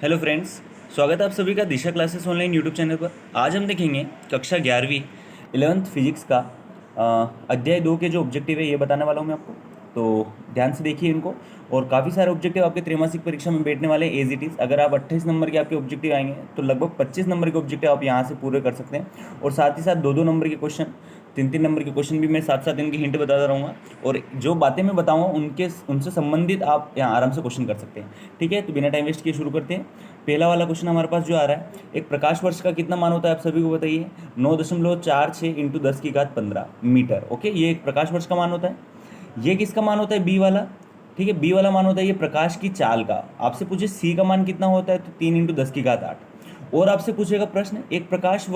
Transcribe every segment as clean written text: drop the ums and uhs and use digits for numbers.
Hello friends, स्वागत है आप सभी का दिशा क्लासेस ऑनलाइन यूट्यूब चैनल पर। आज हम देखेंगे कक्षा 11वीं 11th फिजिक्स का अध्याय 2 के जो ऑब्जेक्टिव है ये बताने वाला हूँ मैं आपको। तो ध्यान से देखिए इनको। और काफ़ी सारे ऑब्जेक्टिव आपके त्रैमासिक परीक्षा में बैठने वाले हैं एज इट इज़। अगर आप 28 नंबर के आपके ऑब्जेक्टिव आएंगे तो लगभग 25 नंबर के ऑब्जेक्टिव आप यहाँ से पूरे कर सकते हैं। और साथ ही साथ 2-2 नंबर के क्वेश्चन, 3-3 नंबर के क्वेश्चन भी मैं साथ साथ इनकी हिंट बताता रहूँगा। और जो बातें मैं बताऊँगा उनसे संबंधित आप यहाँ आराम से क्वेश्चन कर सकते हैं। ठीक है, तो बिना टाइम वेस्ट किए शुरू करते हैं। पहला वाला क्वेश्चन हमारे पास जो आ रहा है, एक प्रकाश वर्ष का कितना मान होता है आप सभी को बताइए। 9.46 इंटू 10 की घात 15 मीटर। ओके, ये एक प्रकाश वर्ष का मान होता है। ये किसका मान होता है? बी वाला। ठीक है, बी वाला मान होता है ये प्रकाश की चाल का। आपसे पूछे सी का मान कितना होता है, तो 3 इंटू 10 की घात 8। और आपसे पूछेगा प्रश्न, एक प्रकाश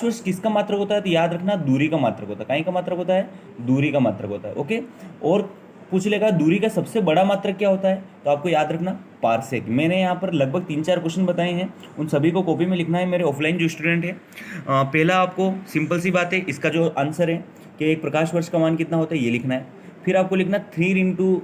वर्ष किसका मात्रक होता है, तो याद रखना दूरी का मात्रक होता है। कहीं का मात्रक होता है? दूरी का मात्रक होता है। ओके, और पूछ लेगा दूरी का सबसे बड़ा मात्रक क्या होता है, तो आपको याद रखना पारसेक। मैंने यहाँ पर लगभग 3-4 क्वेश्चन बताए हैं, उन सभी को कॉपी में लिखना है मेरे ऑफलाइन जो स्टूडेंट है। पहला आपको सिंपल सी बात है, इसका जो आंसर है कि एक प्रकाश वर्ष का मान कितना होता है ये लिखना है। फिर आपको लिखना 3 इंटू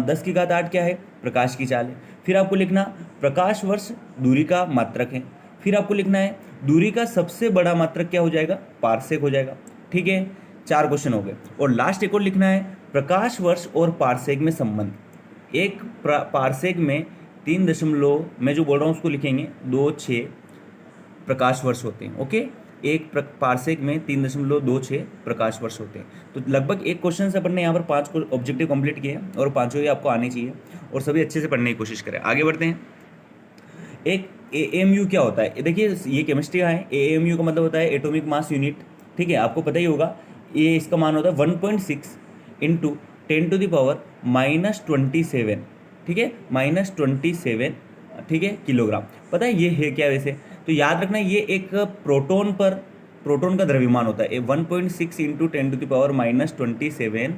10 की घात 8 क्या है? प्रकाश की चाल है। फिर आपको लिखना प्रकाश वर्ष दूरी का मात्रक है। फिर आपको लिखना है दूरी का सबसे बड़ा मात्रक क्या हो जाएगा? पारसेक हो जाएगा। ठीक है, 4 क्वेश्चन हो गए। और लास्ट एक और लिखना है प्रकाश वर्ष और पारसेक में संबंध। एक पारसेक में 3 दशमलव, मैं जो बोल रहा हूँ उसको लिखेंगे 26 प्रकाश वर्ष होते हैं। ओके, एक पारसेक में 3.26 प्रकाश वर्ष होते हैं। तो लगभग एक क्वेश्चन से अपन ने यहाँ पर 5 ऑब्जेक्टिव कंप्लीट किए और 5 ही आपको आने चाहिए और सभी अच्छे से पढ़ने की कोशिश करें। आगे बढ़ते हैं। एक AMU क्या होता है? देखिए, ये केमिस्ट्री का है। AMU का मतलब होता है एटॉमिक मास यूनिट। ठीक है, आपको पता ही होगा। ये इसका मान होता है 1.6 इंटू 10⁻⁻27। ठीक है, -27। ठीक है, किलोग्राम। पता है ये है क्या वैसे? तो याद रखना, ये एक प्रोटॉन का द्रव्यमान होता है। 1.6 इंटू 10⁻⁻27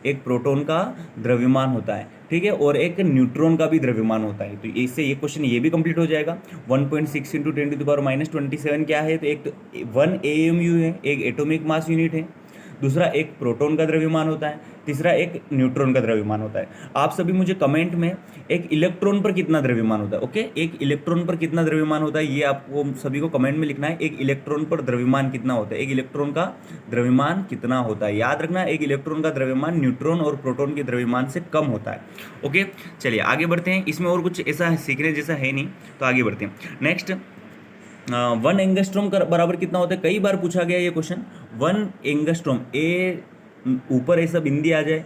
एक प्रोटॉन का द्रव्यमान होता है। ठीक है, और एक न्यूट्रॉन का भी द्रव्यमान होता है। तो इससे ये क्वेश्चन ये भी कंप्लीट हो जाएगा। 1.6 इंटू 10⁻⁻27 क्या है? तो एक 1 AMU है, एक एटॉमिक मास यूनिट है। दूसरा एक प्रोटॉन का द्रव्यमान होता है। तीसरा एक न्यूट्रॉन का द्रव्यमान होता है। आप सभी मुझे कमेंट में एक इलेक्ट्रॉन पर कितना द्रव्यमान होता है, ओके, एक इलेक्ट्रॉन पर कितना द्रव्यमान होता है ये आपको सभी को कमेंट में लिखना है। एक इलेक्ट्रॉन पर द्रव्यमान कितना होता है, एक इलेक्ट्रॉन का द्रव्यमान कितना होता है। याद रखना, एक इलेक्ट्रॉन का द्रव्यमान न्यूट्रॉन और प्रोटॉन के द्रव्यमान से कम होता है। ओके, चलिए आगे बढ़ते हैं। इसमें और कुछ ऐसा सीखने जैसा है नहीं, तो आगे बढ़ते हैं। नेक्स्ट, 1 एंगस्ट्रॉम का बराबर कितना होता है? कई बार पूछा गया ये क्वेश्चन। 1 एंगस्ट्रॉम, ए ऊपर ऐसा बिंदी आ जाए,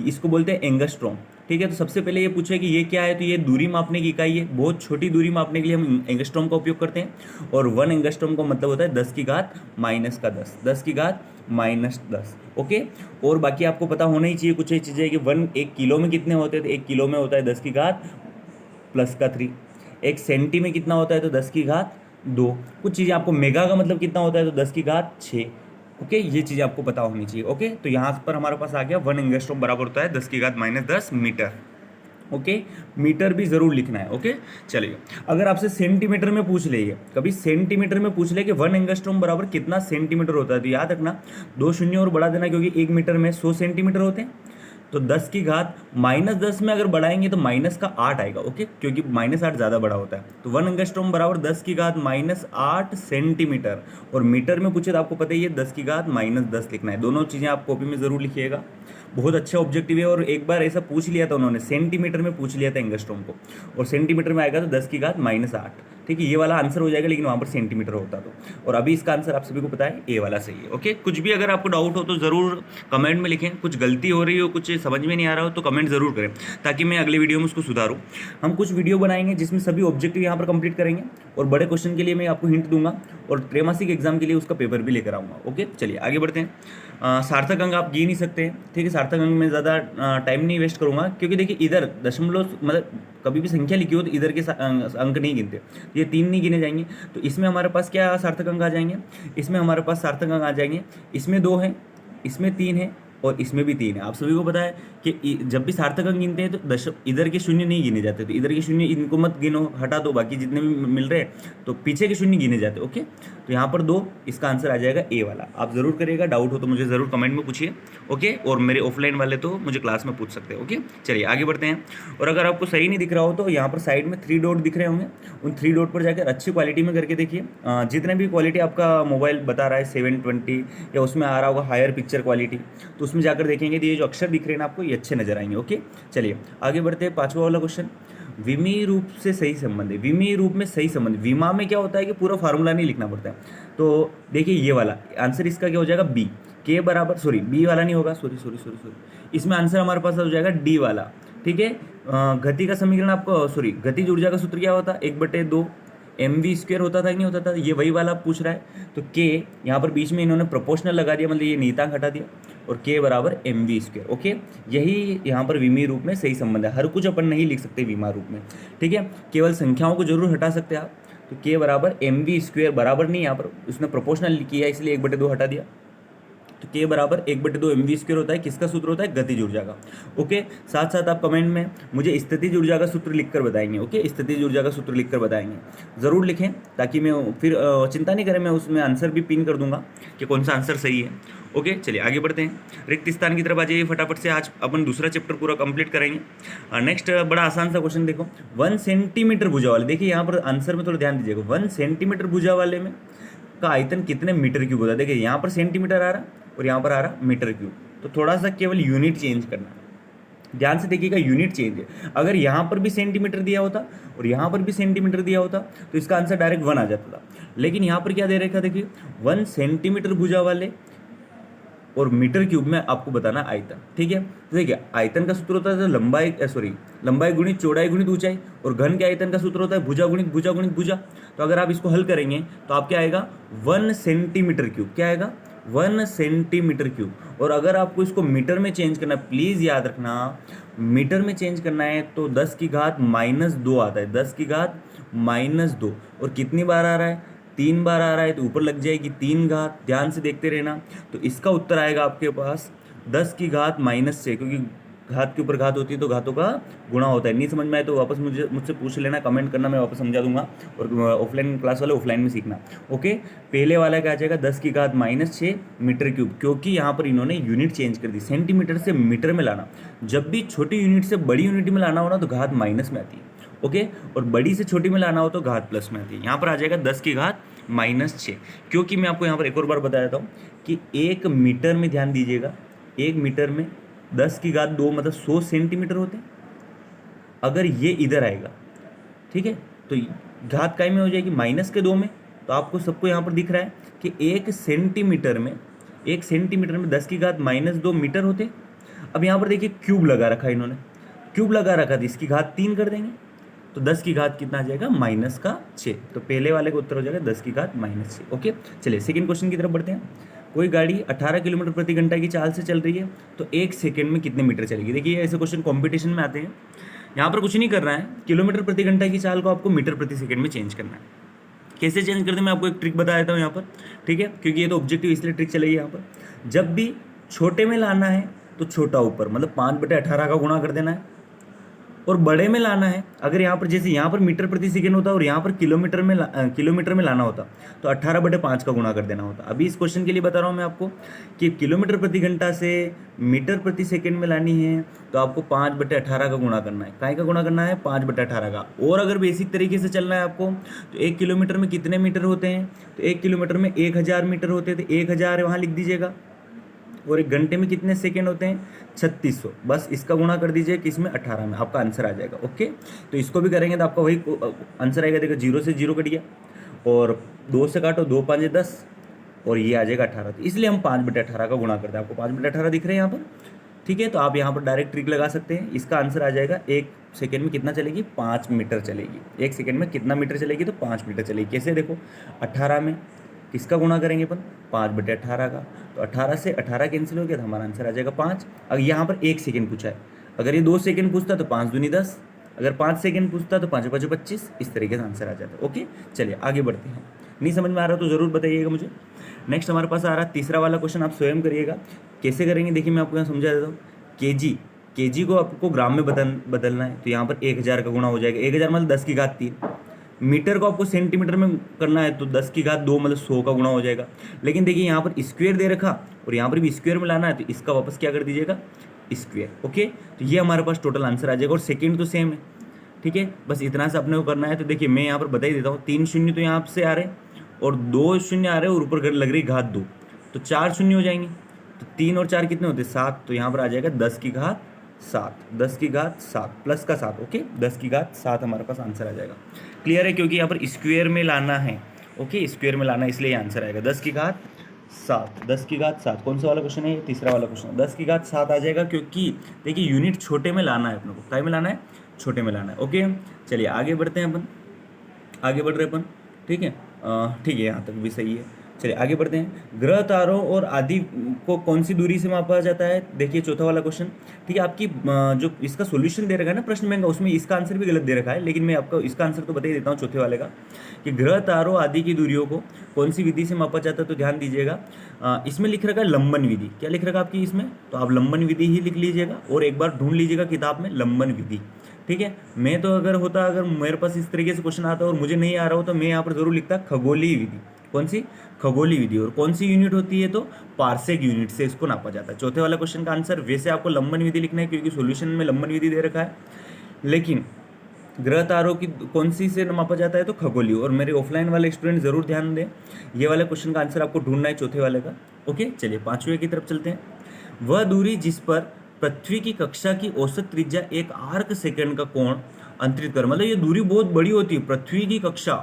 इसको बोलते हैं एंगस्ट्रॉम। ठीक है, तो सबसे पहले ये पूछे कि ये क्या है, तो ये दूरी मापने की इकाई है। बहुत छोटी दूरी मापने के लिए हम एंगस्ट्रॉम का उपयोग करते हैं। और 1 एंगस्ट्रॉम का मतलब होता है 10⁻⁻10, 10⁻⁻10। ओके, और बाकी आपको पता होना ही चाहिए कुछ ये चीज़ें कि 1 किलो में कितने होते हैं, तो 1 किलो में होता है 10⁻+3। 1 सेंटी में कितना होता है, तो 10⁻2। कुछ चीज़ें आपको, मेगा का मतलब कितना होता है, तो 10⁻6। ओके, ये चीज़ें आपको पता होनी चाहिए। ओके, तो यहाँ पर हमारे पास आ गया 1 एंगस्ट्रॉम बराबर होता है 10⁻⁻10 मीटर। ओके, मीटर भी जरूर लिखना है। ओके, चलिए, अगर आपसे सेंटीमीटर में पूछ ले, कभी सेंटीमीटर में पूछ ले कि 1 एंगस्ट्रॉम बराबर कितना सेंटीमीटर होता है, तो याद रखना 2 शून्य और बढ़ा देना, क्योंकि 1 मीटर में 100 सेंटीमीटर होते हैं। तो 10⁻−10 में अगर बढ़ाएंगे तो -8 आएगा। ओके, क्योंकि -8 ज़्यादा बड़ा होता है। तो 1 एंगस्ट्रॉम बराबर 10⁻−8 सेंटीमीटर। और मीटर में पूछे तो आपको पता ही है 10⁻−10 लिखना है। दोनों चीज़ें आप कॉपी में ज़रूर लिखिएगा। बहुत अच्छा ऑब्जेक्टिव है। और एक बार ऐसा पूछ लिया था उन्होंने, सेंटीमीटर में पूछ लिया था एंगस्ट्रॉम को, और सेंटीमीटर में आएगा तो 10⁻−8। ठीक है, ये वाला आंसर हो जाएगा, लेकिन वहाँ पर सेंटीमीटर होता तो। और अभी इसका आंसर आप सभी को पता है, ए वाला सही है। ओके, कुछ भी अगर आपको डाउट हो तो ज़रूर कमेंट में लिखें। कुछ गलती हो रही हो, कुछ समझ में नहीं आ रहा हो, तो कमेंट ज़रूर करें, ताकि मैं अगले वीडियो में उसको सुधारूँ। हम कुछ वीडियो बनाएंगे जिसमें सभी ऑब्जेक्टिव यहाँ पर कंप्लीट करेंगे, और बड़े क्वेश्चन के लिए मैं आपको हिंट दूंगा, और त्रैमासिक एग्जाम के लिए उसका पेपर भी लेकर आऊँगा। ओके, चलिए आगे बढ़ते हैं। सार्थक अंक आप गिन नहीं सकते। ठीक है, सार्थक अंक में ज़्यादा टाइम नहीं वेस्ट करूँगा, क्योंकि देखिए इधर दशमलव, मतलब कभी भी संख्या लिखी हो तो इधर के अंक नहीं गिनते, ये 3 नहीं गिने जाएंगे। तो इसमें हमारे पास क्या सार्थक अंक आ जाएंगे? इसमें हमारे पास सार्थक अंक आ जाएंगे, इसमें 2 हैं, इसमें 3 है, और इसमें भी 3 है। आप सभी को पता है कि जब भी सार्थक अंक गिनते हैं तो इधर के शून्य नहीं गिने जाते, तो इधर के शून्य इनको मत गिनो, हटा दो, बाकी जितने भी मिल रहे हैं तो पीछे के शून्य गिने जाते। ओके, तो यहाँ पर 2, इसका आंसर आ जाएगा ए वाला। आप ज़रूर करिएगा, डाउट हो तो मुझे ज़रूर कमेंट में पूछिए। ओके, और मेरे ऑफलाइन वाले तो मुझे क्लास में पूछ सकते हैं। ओके, चलिए आगे बढ़ते हैं। और अगर आपको सही नहीं दिख रहा हो तो यहाँ पर साइड में 3 डॉट दिख रहे होंगे, उन 3 डॉट पर जाकर अच्छी क्वालिटी में करके देखिए। जितने भी क्वालिटी आपका मोबाइल बता रहा है 720 या उसमें आ रहा होगा हायर पिक्चर क्वालिटी, तो उसमें जाकर देखेंगे तो ये जो अक्षर दिख रहे हैं ना आपको, ये अच्छे नजर आएंगे। ओके, चलिए आगे बढ़ते हैं। 5वां वाला क्वेश्चन, विमी रूप से सही संबंध है। विमी रूप में सही संबंध, विमा में क्या होता है कि पूरा फार्मूला नहीं लिखना पड़ता है। तो देखिए ये वाला आंसर इसका क्या हो जाएगा, बी। के बराबर, सॉरी बी वाला नहीं होगा, सॉरी सॉरी सॉरी सॉरी, इसमें आंसर हमारे पास हो जाएगा डी वाला। ठीक है, गति का समीकरण आपको, सॉरी गतिज ऊर्जा का सूत्र क्या होता है, 1/2 mv² होता था कि नहीं होता था, ये वही वाला पूछ रहा है। तो के यहाँ पर बीच में इन्होंने प्रोपोर्शनल लगा दिया, मतलब ये नियतांक हटा दिया, और के बराबर mv²। ओके, यही यहाँ पर विमी रूप में सही संबंध है। हर कुछ अपन नहीं लिख सकते विमा रूप में, ठीक है, केवल संख्याओं को जरूर हटा सकते हैं आप। तो के बराबर mv² बराबर नहीं, यहाँ पर उसने प्रोपोर्शनल किया इसलिए 1/2 हटा दिया। तो के बराबर 1/2 mv² होता है, किसका सूत्र होता है, गतिज ऊर्जा का। ओके, साथ साथ आप कमेंट में मुझे स्थितिज ऊर्जा का सूत्र लिखकर बताएंगे। ओके, स्थितिज ऊर्जा का सूत्र लिखकर बताएंगे, ज़रूर लिखें, ताकि मैं फिर चिंता नहीं करें, मैं उसमें आंसर भी पिन कर दूंगा कि कौन सा आंसर सही है। ओके, चलिए आगे बढ़ते हैं। रिक्त स्थान की तरफ आ जाइए फटाफट से, आज अपन दूसरा चैप्टर पूरा कंप्लीट करेंगे। नेक्स्ट बड़ा आसान सा क्वेश्चन देखो, 1 सेंटीमीटर भुजा वाले, देखिए यहाँ पर आंसर में थोड़ा ध्यान दीजिएगा। 1 सेंटीमीटर भुजा वाले में का आयतन कितने मीटर क्यूब होता है। देखिए यहाँ पर सेंटीमीटर आ रहा और यहाँ पर आ रहा मीटर क्यूब, तो थोड़ा सा केवल यूनिट चेंज करना है, ध्यान से देखिएगा, यूनिट चेंज है। अगर यहाँ पर भी सेंटीमीटर दिया होता और यहाँ पर भी सेंटीमीटर दिया होता तो इसका आंसर डायरेक्ट 1 आ जाता था, लेकिन यहाँ पर क्या दे रखा, देखिए 1 सेंटीमीटर भुजा वाले और मीटर क्यूब में आपको बताना आयतन। ठीक है, तो देखिए आयतन का सूत्र होता है लंबाई, सॉरी लंबाई गुणित चौड़ाई गुणित ऊंचाई, और घन के आयतन का सूत्र होता है भुजा गुणित भुजा गुणित भुजा। तो अगर आप इसको हल करेंगे तो आप क्या आएगा, 1 सेंटीमीटर क्यूब, क्या आएगा, 1 सेंटीमीटर क्यूब। और अगर आपको इसको मीटर में चेंज करना है, प्लीज़ याद रखना, मीटर में चेंज करना है तो 10 की घात -2 आता है, 10 की घात -2। और कितनी बार आ रहा है, 3 बार आ रहा है, तो ऊपर लग जाएगी 3 घात, ध्यान से देखते रहना। तो इसका उत्तर आएगा आपके पास 10 की घात -6, क्योंकि घात के ऊपर घात होती है तो घातों का गुणा होता है। नहीं समझ में आए तो वापस मुझसे पूछ लेना, कमेंट करना, मैं वापस समझा दूंगा। और ऑफलाइन क्लास वाले ऑफलाइन में सीखना। ओके, पहले वाला क्या आ जाएगा, 10 की घात -6 मीटर क्यूब, क्योंकि यहाँ पर इन्होंने यूनिट चेंज कर दी, सेंटीमीटर से मीटर में लाना। जब भी छोटी यूनिट से बड़ी यूनिट में लाना हो ना तो घात माइनस में आती है। ओके, और बड़ी से छोटी में लाना हो तो घात प्लस में आती है। यहाँ पर आ जाएगा 10 की घात -6, क्योंकि मैं आपको यहाँ पर एक और बार बता देता हूँ कि 1 मीटर में, ध्यान दीजिएगा, 1 मीटर में 10 की घात 2 मतलब 100 सेंटीमीटर होते हैं। अगर ये इधर आएगा, ठीक है, तो घात काय में हो जाएगी, -2 में। तो आपको सबको यहाँ पर दिख रहा है कि 1 सेंटीमीटर में 10 की घात -2 मीटर होते। अब यहाँ पर देखिए क्यूब लगा रखा है इन्होंने, क्यूब लगा रखा था, इसकी घात 3 कर देंगे तो 10 की घात कितना आ जाएगा, -6। तो पहले वाले का उत्तर हो जाएगा 10 की घात -6। ओके, चलिए सेकंड क्वेश्चन की तरफ बढ़ते हैं। कोई गाड़ी 18 किलोमीटर प्रति घंटा की चाल से चल रही है तो 1 सेकंड में कितने मीटर चलेगी। देखिए ऐसे क्वेश्चन कंपटीशन में आते हैं। यहाँ पर कुछ नहीं करना है, किलोमीटर प्रति घंटा की चाल को आपको मीटर प्रति सेकंड में चेंज करना है। कैसे चेंज करते हैं मैं आपको एक ट्रिक बता देता हूँ यहाँ पर, ठीक है, क्योंकि ये तो ऑब्जेक्टिव इसलिए ट्रिक चलेगी यहाँ पर। जब भी छोटे में लाना है तो छोटा ऊपर, मतलब 5/18 का गुणा कर देना है, और बड़े में लाना है, अगर यहाँ पर जैसे यहाँ पर मीटर प्रति सेकंड होता और यहाँ पर किलोमीटर में लाना होता तो 18/5 का गुणा कर देना होता। अभी इस क्वेश्चन के लिए बता रहा हूँ मैं आपको कि किलोमीटर प्रति घंटा से मीटर प्रति सेकंड में लानी है तो आपको 5/18 का गुणा करना है। काय का गुणा करना है, 5/18 का। और अगर बेसिक तरीके से चलना है आपको तो 1 किलोमीटर में कितने मीटर होते हैं, तो 1 किलोमीटर में 1000 मीटर होते हैं, तो 1000 वहाँ लिख दीजिएगा। और 1 घंटे में कितने सेकेंड होते हैं, 3600। बस इसका गुणा कर दीजिए किसमें, 18 में, आपका आंसर आ जाएगा। ओके, तो इसको भी करेंगे तो आपका वही आंसर आएगा। देखो 0 से 0 कट गया, और 2 से काटो, 2 5 10, और ये आ जाएगा 18। तो इसलिए हम 5/18 का गुणा करते हैं। आपको 5/18 दिख रहे हैं यहाँ पर, ठीक है। तो आप यहाँ पर डायरेक्ट ट्रिक लगा सकते हैं। इसका आंसर आ जाएगा 1 सेकेंड में कितना चलेगी, 5 मीटर चलेगी। 1 सेकेंड में कितना मीटर चलेगी, तो 5 मीटर चलेगी। कैसे, देखो 18 में किसका गुणा करेंगे अपन, 5/18 का। तो 18 से 18 कैंसिल हो गया तो हमारा आंसर आ जाएगा 5। अगर यहाँ पर 1 सेकेंड पूछा है, अगर ये 2 सेकेंड पूछता तो 5 दूनी 10, अगर 5 सेकेंड पूछता तो 5 5 25, इस तरीके से आंसर आ जाता है। ओके, चलिए आगे बढ़ते हैं। नहीं समझ में आ रहा तो ज़रूर बताइएगा मुझे। नेक्स्ट हमारे पास आ रहा है तीसरा वाला क्वेश्चन, आप स्वयं करिएगा कैसे करेंगे। देखिए मैं आपको यहाँ समझा देता हूँ। केजी, केजी को आपको ग्राम में बदलना है, तो यहाँ पर 1000 का गुणा हो जाएगा। 1000 मतलब 10 की घात 3। मीटर को आपको सेंटीमीटर में करना है, तो 10 की घात 2 मतलब 100 का गुणा हो जाएगा। लेकिन देखिए यहाँ पर स्क्वायर दे रखा और यहाँ पर भी स्क्वायर में लाना है, तो इसका वापस क्या कर दीजिएगा, स्क्वायर। ओके, तो ये हमारे पास टोटल आंसर आ जाएगा। और सेकेंड तो सेम है, ठीक है, बस इतना से अपने को करना है। तो देखिए मैं यहाँ पर बता ही देता हूँ, 3 शून्य तो यहाँ से आ रहे हैं और 2 शून्य आ रहे हैं और ऊपर लग रही घात 2, तो 4 शून्य हो जाएंगे। तो 3 और 4 कितने होते हैं, 7। तो यहाँ पर आ जाएगा 10 की घात 7, 10 की घात 7 प्लस का 7। ओके, 10 की घात 7 हमारे पास आंसर आ जाएगा। क्लियर है, क्योंकि यहाँ पर स्क्वायर में लाना है। ओके, स्क्वायर में लाना है, इसलिए आंसर आएगा 10 की घात 7। 10 की घात 7 कौन सा वाला क्वेश्चन है, ये तीसरा वाला क्वेश्चन है। 10 की घात 7 आ जाएगा, क्योंकि देखिए यूनिट छोटे में लाना है अपने को। काय में लाना है, छोटे में लाना है। ओके, चलिए आगे बढ़ते हैं अपन, आगे बढ़ रहे अपन, ठीक है, ठीक है, यहाँ तक भी सही है। चलिए आगे बढ़ते हैं। ग्रह, तारों और आदि को कौन सी दूरी से मापा जाता है। देखिए चौथा वाला क्वेश्चन, ठीक है, आपकी जो इसका सॉल्यूशन दे रखा है ना प्रश्न में, उसमें इसका आंसर भी गलत दे रखा है, लेकिन मैं आपको इसका आंसर तो बता ही देता हूँ चौथे वाले का, कि ग्रह, तारों आदि की दूरियों को कौन सी विधि से मापा जाता है। तो ध्यान दीजिएगा, इसमें लिख रखा है लंबन विधि। क्या लिख रखा है आपकी इसमें, तो आप लंबन विधि ही लिख लीजिएगा और एक बार ढूंढ लीजिएगा किताब में लंबन विधि। ठीक है, मैं तो अगर मेरे पास इस तरीके से क्वेश्चन आता और मुझे नहीं आ रहा हो, तो मैं यहाँ पर जरूर लिखता खगोलीय विधि। कौन सी, खगोलीय विधि। और कौन सी यूनिट होती है, तो पार्सेक यूनिट से इसको नापा जाता है। चौथे वाला क्वेश्चन का आंसर वैसे आपको लंबन विधि लिखना है, क्योंकि सॉल्यूशन में लंबन विधि दे रखा है, लेकिन ग्रह, तारों की कौन सी से मापा जाता है, तो खगोलीय। और मेरे ऑफलाइन वाले स्टूडेंट जरूर ध्यान दें, ये वाले क्वेश्चन का आंसर आपको ढूंढना है चौथे वाले का। ओके, चलिए पांचवें की तरफ चलते हैं। वह दूरी जिस पर पृथ्वी की कक्षा की औसत त्रिज्या 1 आर्क सेकंड का कोण अंतरित कर, मतलब ये दूरी बहुत बड़ी होती है। पृथ्वी की कक्षा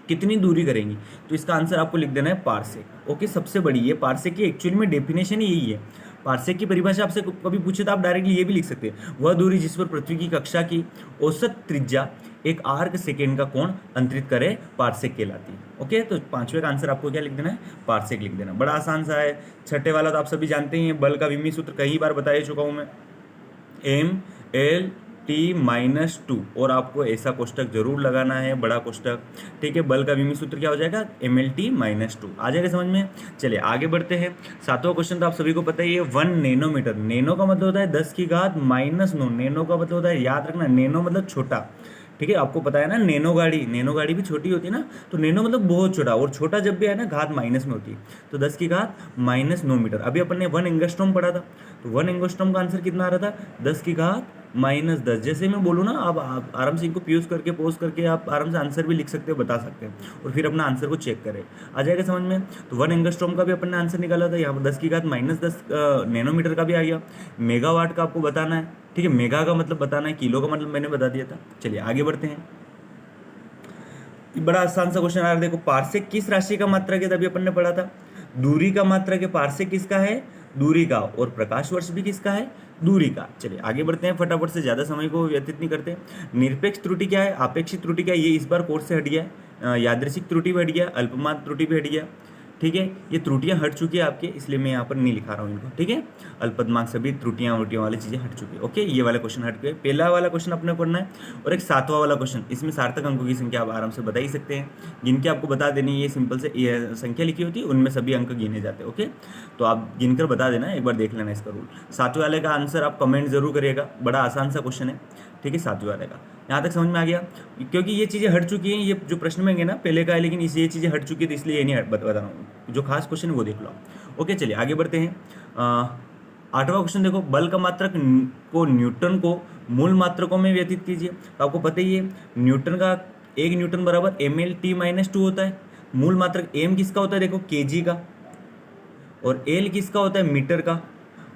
कितनी दूरी करेंगी, तो इसका आंसर आपको लिख देना है पार्सेक। ओके, सबसे बड़ी ये पार्सेक की एक्चुअली में डेफिनेशन ही यही है। पार्सेक की परिभाषा आपसे कभी पूछे तो आप डायरेक्टली ये भी लिख सकते हैं, वह दूरी जिस पर पृथ्वी की कक्षा की औसत त्रिज्या 1 आर्क सेकेंड का कोण अंतरित करे, पार्सेक कहलाती है। ओके, तो पांचवें का आंसर आपको क्या लिख देना है, पार्सेक लिख देना। बड़ा आसान सा है। छठे वाला तो आप सभी जानते ही हैं, बल का विमी सूत्र कई बार बता चुका हूं मैं, m/L/T-2, और आपको ऐसा कोष्टक जरूर लगाना है, बड़ा कोष्टक। ठीक है, बल का विमी सूत्र क्या हो जाएगा, mL/T-2। आ जाएगा समझ में। चलिए आगे बढ़ते हैं। सातवां क्वेश्चन तो आप सभी को पता ही है, 1 नैनोमीटर। नैनो का मतलब होता है 10 की घात -9। नैनो का मतलब होता है, याद रखना, नैनो मतलब छोटा। ठीक है, आपको पता है ना, नैनो गाड़ी भी छोटी होती है ना, तो नैनो मतलब बहुत छोटा, और छोटा जब भी है ना घात माइनस में होती है, तो 10 की घात -9 मीटर। अभी अपन ने 1 एंगस्ट्रॉम पढ़ा था, तो 1 एंगस्ट्रॉम का आंसर कितना आ रहा था, 10 की घात -10। जैसे मैं बोलूँ ना, आप आराम से इनको पॉज करके आप आराम से आंसर भी लिख सकते हो, बता सकते हैं, और फिर अपना आंसर को चेक करें। आ जाएगा समझ में। तो 1 एंगस्ट्रॉम का भी अपन ने आंसर निकाला था, यहाँ पर 10 की घात -10 नैनोमीटर का भी आ गया। मेगावाट का आपको बताना है, ठीक है, मेगा का मतलब बताना है, किलो का मतलब मैंने बता दिया था। चलिए आगे बढ़ते हैं। बड़ा आसान सा क्वेश्चन आ रहा है, देखो, पार्सेक किस राशि का मात्रक है, तभी अपन ने पढ़ा था। दूरी का मात्रक है, पार्सेक किसका है, दूरी का, और प्रकाश वर्ष भी किसका है, दूरी का। चलिए आगे बढ़ते हैं फटाफट से, ज्यादा समय को व्यतीत नहीं करते। निरपेक्ष त्रुटि क्या है, आपेक्षिक त्रुटि क्या है, ये इस बार कोर्स से हट गया है। यादृशिक त्रुटि भी हट गया, अल्पमात्र त्रुटि भी हट गया। ठीक है, ये त्रुटियां हट चुकी है आपके, इसलिए मैं यहाँ पर नहीं लिखा रहा हूँ इनको। ठीक है, अल्पमार्क सभी त्रुटियां वुटियां वाली चीजें हट चुकी है। ओके, ये वाला क्वेश्चन हट गए। पहला वाला क्वेश्चन अपने पढ़ना है, और एक सातवां वाला क्वेश्चन, इसमें सार्थक अंकों की संख्या आप आराम से बता ही सकते हैं। जिनकी आपको बता देनी है, ये सिंपल से ये संख्या लिखी होती है, उनमें सभी अंक गिने जाते हैं। ओके, तो आप गिनकर बता देना, एक बार देख लेना इसका रूल। सातवें वाले का आंसर आप कमेंट जरूर करिएगा, बड़ा आसान सा क्वेश्चन है। ठीक है, सातवें वाले का यहाँ तक समझ में आ गया, क्योंकि ये चीज़ें हट चुकी हैं। ये जो प्रश्न में है ना पहले का है, लेकिन ये चीज़ें हट चुकी है, तो इसलिए ये नहीं बता रहा हूँ। जो खास क्वेश्चन है वो देख लो। ओके, चलिए आगे बढ़ते हैं। आठवां क्वेश्चन देखो, बल का मात्रक को न्यूटन को मूल मात्रकों में व्यतीत कीजिए। तो आपको पता ही है, न्यूटन का 1 न्यूटन बराबर mL/T-2 होता है। मूल मात्रक m किसका होता है, देखो kg का, और l किसका होता है, मीटर का,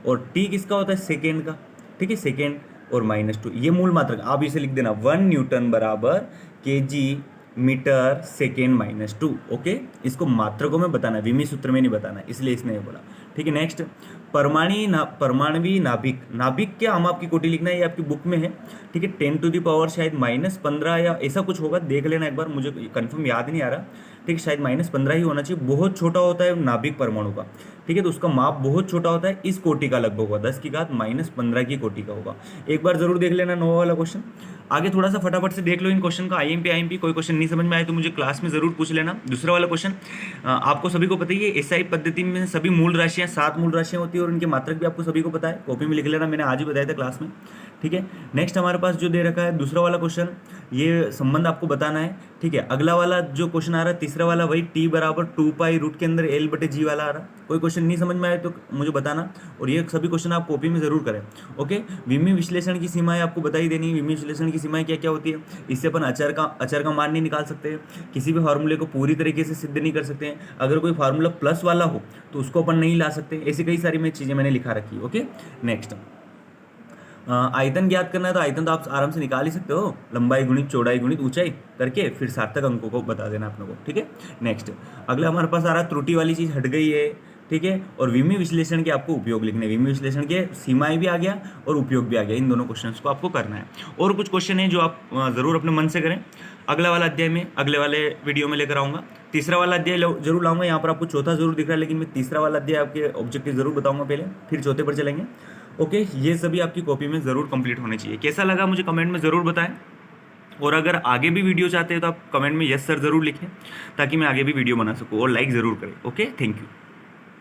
और t किसका होता है, सेकेंड का। ठीक है, सेकेंड और -2, ये मूल मात्रक। आप इसे लिख देना, 1 न्यूटन बराबर kg मीटर सेकेंड -2। ओके, इसको मात्रकों में बताना है, विमी सूत्र में नहीं बताना, इसलिए इसने ये बोला। ठीक है, नेक्स्ट, परमाणवी नाभिक, नाभिक क्या, हम आपकी कोटि लिखना है, ये आपकी बुक में है, ठीक है। 10 शायद -15 या ऐसा कुछ होगा, देख लेना एक बार, मुझे कंफर्म याद नहीं आ रहा, ठीक है। शायद -15 ही होना चाहिए। बहुत छोटा होता है नाभिक परमाणु का, ठीक है। तो उसका माप बहुत छोटा होता है, इस कोटि का लगभग होगा, 10 की घात -15 की कोटि का होगा। एक बार जरूर देख लेना 9 वाला क्वेश्चन। आगे थोड़ा सा फटाफट से देख लो इन क्वेश्चन का, आईएमपी कोई क्वेश्चन नहीं समझ में आए तो मुझे क्लास में जरूर पूछ लेना। दूसरा वाला क्वेश्चन, आपको सभी को पता ही है, एसआई पद्धति में सभी मूल राशियां 7 मूल राशियां होती है, और उनके मात्रक भी आपको सभी को पता है, कॉपी में लिख लेना, मैंने आज ही बताया था क्लास में, ठीक है। नेक्स्ट हमारे पास जो दे रखा है दूसरा वाला क्वेश्चन, ये संबंध आपको बताना है, ठीक है। अगला वाला जो क्वेश्चन आ रहा है तीसरा वाला, वही t बराबर 2 रूट के अंदर l/g वाला आ रहा। कोई क्वेश्चन नहीं समझ में आए तो मुझे बताना, और ये सभी क्वेश्चन आप कॉपी में जरूर करें, ओके। विमी विश्लेषण की सीमाएं आपको बताई देनी, विमी विश्लेषण की सीमाएं क्या क्या होती है। इससे अपन अचर का मान नहीं निकाल सकते, किसी भी फार्मूले को पूरी तरीके से सिद्ध नहीं कर सकते हैं, अगर कोई फार्मूला प्लस वाला हो तो उसको अपन नहीं ला सकते, ऐसी कई सारी चीज़ें मैंने लिखा रखी है, ओके। नेक्स्ट, आयतन ज्ञात करना है, तो आयतन तो आप आराम से निकाल ही सकते हो, लंबाई गुणित चौड़ाई गुणित ऊंचाई करके फिर सार्थक अंकों को बता देना अपने को, ठीक है। नेक्स्ट, अगला हमारे पास आ रहा है, त्रुटि वाली चीज़ हट गई है, ठीक है। और विमी विश्लेषण के आपको उपयोग लिखने, विमी विश्लेषण के सीमाएं भी आ गया और उपयोग भी आ गया, इन दोनों क्वेश्चंस को आपको करना है। और कुछ क्वेश्चन है जो आप जरूर अपने मन से करें, अगला वाला अध्याय में, अगले वाले वीडियो में लेकर आऊँगा। तीसरा वाला अध्याय जरूर लाऊंगा, यहाँ पर आपको चौथा जरूर दिख रहा है, लेकिन मैं तीसरा वाला अध्याय आपके ऑब्जेक्टिव जरूर बताऊंगा पहले, फिर चौथे पर चलेंगे, ओके। ये सभी आपकी कॉपी में ज़रूर कंप्लीट होने चाहिए। कैसा लगा मुझे कमेंट में ज़रूर बताएं, और अगर आगे भी वीडियो चाहते हैं तो आप कमेंट में यस सर ज़रूर लिखें, ताकि मैं आगे भी वीडियो बना सकूँ, और लाइक ज़रूर करें, ओके। Thank you.